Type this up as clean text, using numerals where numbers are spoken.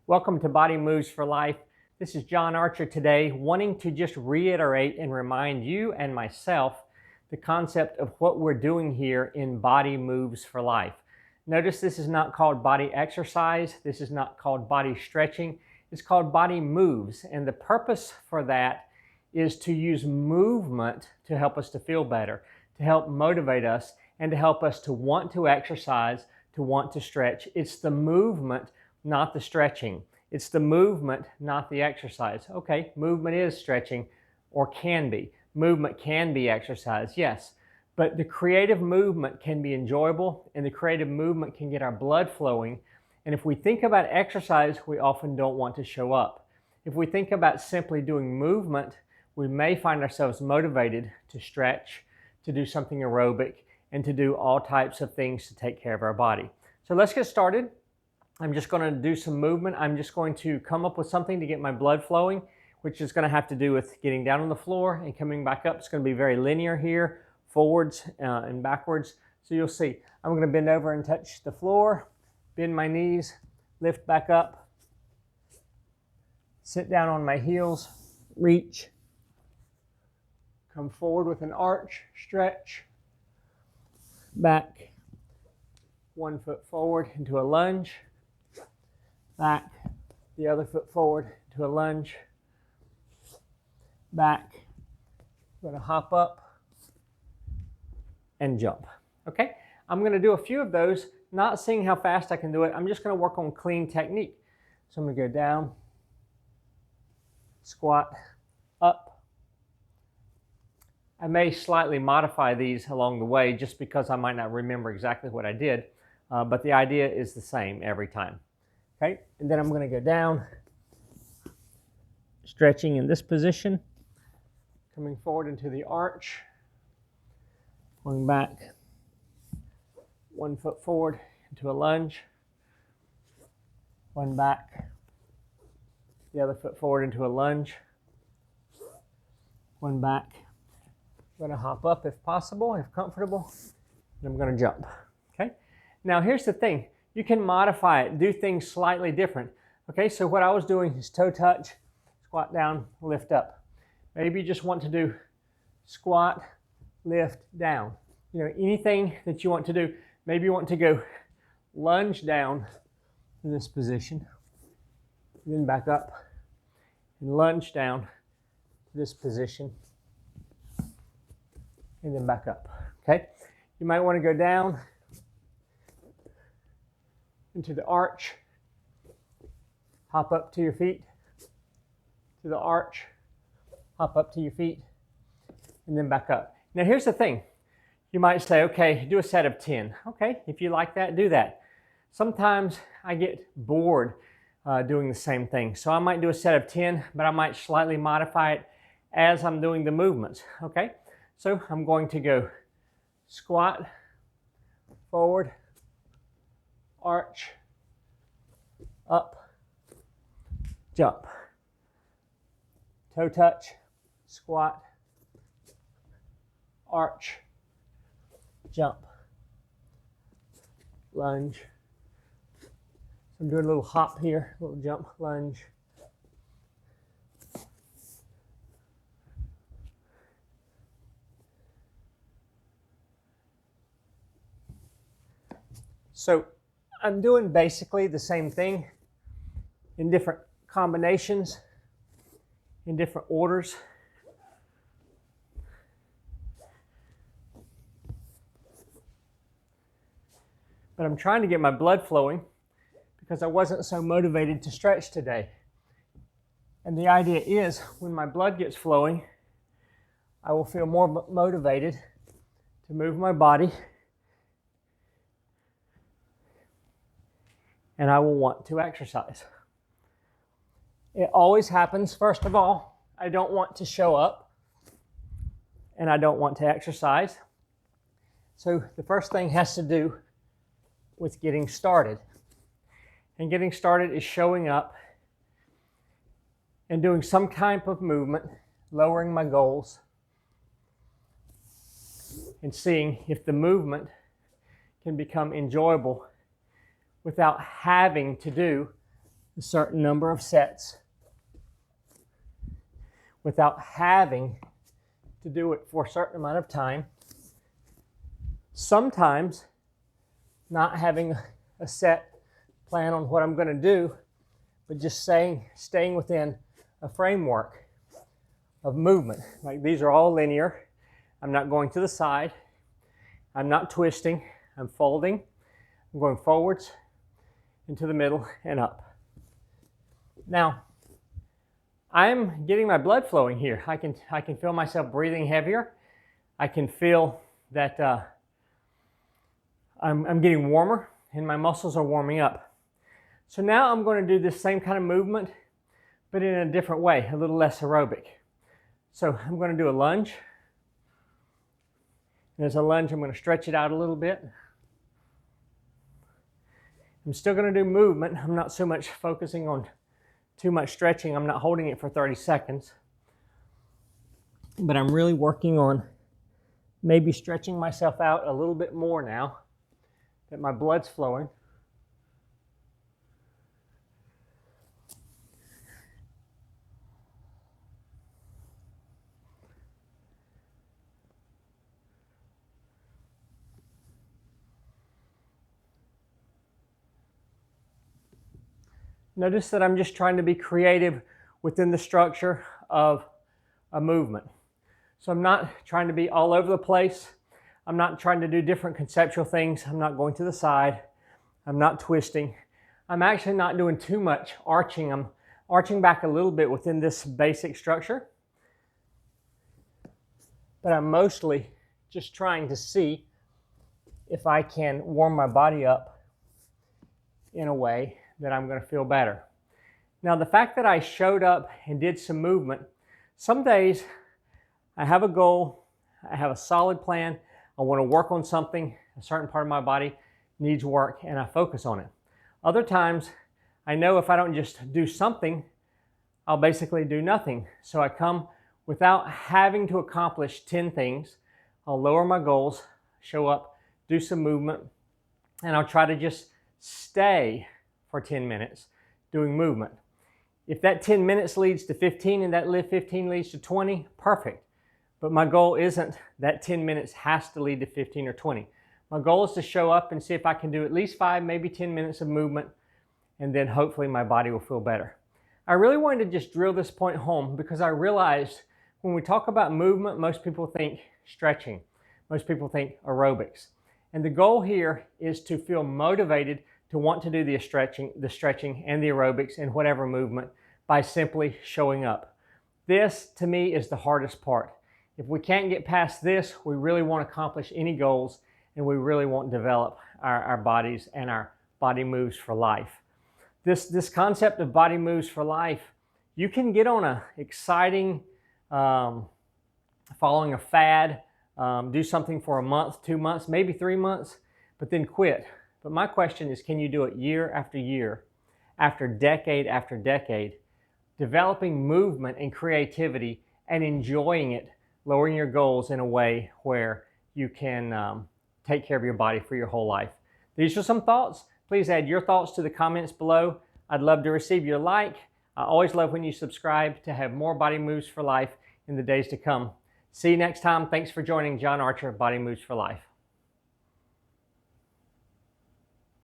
Welcome to Body Moves for Life. This is John Archer today, wanting to just reiterate and remind you and myself the concept of what we're doing here in Body Moves for Life. Notice this is not called body exercise. This is not called body stretching. It's called body moves. And the purpose for that is to use movement to help us to feel better, to help motivate us, and to help us to want to exercise, to want to stretch. It's the movement, not the stretching. It's the movement, not the exercise. Okay, movement is stretching, or can be. Movement can be exercise, yes. But the creative movement can be enjoyable, and the creative movement can get our blood flowing. And if we think about exercise, we often don't want to show up. If we think about simply doing movement, we may find ourselves motivated to stretch, to do something aerobic, and to do all types of things to take care of our body. So let's get started. I'm just going to do some movement. I'm just going to come up with something to get my blood flowing, which is going to have to do with getting down on the floor and coming back up. It's going to be very linear here, forwards and backwards. So you'll see. I'm going to bend over and touch the floor, bend my knees, lift back up, sit down on my heels, reach, come forward with an arch, stretch, back, 1 foot forward into a lunge, back, the other foot forward to a lunge, back, I'm going to hop up and jump. Okay, I'm going to do a few of those, not seeing how fast I can do it. I'm just going to work on clean technique. So I'm going to go down, squat, up. I may slightly modify these along the way just because I might not remember exactly what I did, but the idea is the same every time. Okay, and then I'm going to go down, stretching in this position, coming forward into the arch, going back, 1 foot forward into a lunge, one back, the other foot forward into a lunge, one back. I'm going to hop up if possible, if comfortable, and I'm going to jump. Okay, now here's the thing. You can modify it, do things slightly different. Okay, so what I was doing is toe touch, squat down, lift up. Maybe you just want to do squat, lift, down. You know, anything that you want to do. Maybe you want to go lunge down in this position, then back up, and lunge down to this position, and then back up. Okay, you might want to go down into the arch, hop up to your feet, to the arch, hop up to your feet, and then back up. Now here's the thing. You might say, okay, do a set of 10. Okay, if you like that, do that. Sometimes I get bored doing the same thing. So I might do a set of 10, but I might slightly modify it as I'm doing the movements. Okay, so I'm going to go squat, forward, arch, up, jump, toe touch, squat, arch, jump, lunge. So I'm doing a little hop here, a little jump, lunge. So I'm doing basically the same thing in different combinations, in different orders. But I'm trying to get my blood flowing because I wasn't so motivated to stretch today. And the idea is when my blood gets flowing, I will feel more motivated to move my body, and I will want to exercise. It always happens, first of all, I don't want to show up, and I don't want to exercise. So the first thing has to do with getting started. And getting started is showing up and doing some type of movement, lowering my goals, and seeing if the movement can become enjoyable without having to do a certain number of sets without having to do it for a certain amount of time. Sometimes not having a set plan on what I'm going to do, but just staying within a framework of movement. Like these are all linear. I'm not going to the side. I'm not twisting. I'm folding. I'm going forwards, into the middle, and up. Now, I'm getting my blood flowing here. I can feel myself breathing heavier. I can feel that I'm getting warmer and my muscles are warming up. So now I'm going to do this same kind of movement, but in a different way, a little less aerobic. So I'm going to do a lunge. And as a lunge, I'm going to stretch it out a little bit. I'm still going to do movement. I'm not so much focusing on too much stretching. I'm not holding it for 30 seconds. But I'm really working on maybe stretching myself out a little bit more now that my blood's flowing. Notice that I'm just trying to be creative within the structure of a movement. So I'm not trying to be all over the place. I'm not trying to do different conceptual things. I'm not going to the side. I'm not twisting. I'm actually not doing too much arching. I'm arching back a little bit within this basic structure. But I'm mostly just trying to see if I can warm my body up in a way that I'm going to feel better. Now, the fact that I showed up and did some movement, some days I have a goal, I have a solid plan, I want to work on something, a certain part of my body needs work, and I focus on it. Other times, I know if I don't just do something, I'll basically do nothing. So I come without having to accomplish 10 things. I'll lower my goals, show up, do some movement, and I'll try to just stay for 10 minutes doing movement. If that 10 minutes leads to 15 and that 15 leads to 20, perfect. But my goal isn't that 10 minutes has to lead to 15 or 20. My goal is to show up and see if I can do at least 5, maybe 10 minutes of movement, and then hopefully my body will feel better. I really wanted to just drill this point home because I realized when we talk about movement, most people think stretching. Most people think aerobics. And the goal here is to feel motivated to want to do the stretching and the aerobics and whatever movement by simply showing up. This, to me, is the hardest part. If we can't get past this, we really won't accomplish any goals and we really won't develop our bodies and our body moves for life. This concept of body moves for life, you can get on a exciting, following a fad, do something for a month, 2 months, maybe 3 months, but then quit. But my question is, can you do it year after year, after decade, developing movement and creativity and enjoying it, lowering your goals in a way where you can take care of your body for your whole life? These are some thoughts. Please add your thoughts to the comments below. I'd love to receive your like. I always love when you subscribe to have more Body Moves for Life in the days to come. See you next time. Thanks for joining John Archer, Body Moves for Life.